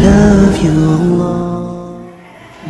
love you, Allah.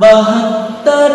72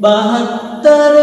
72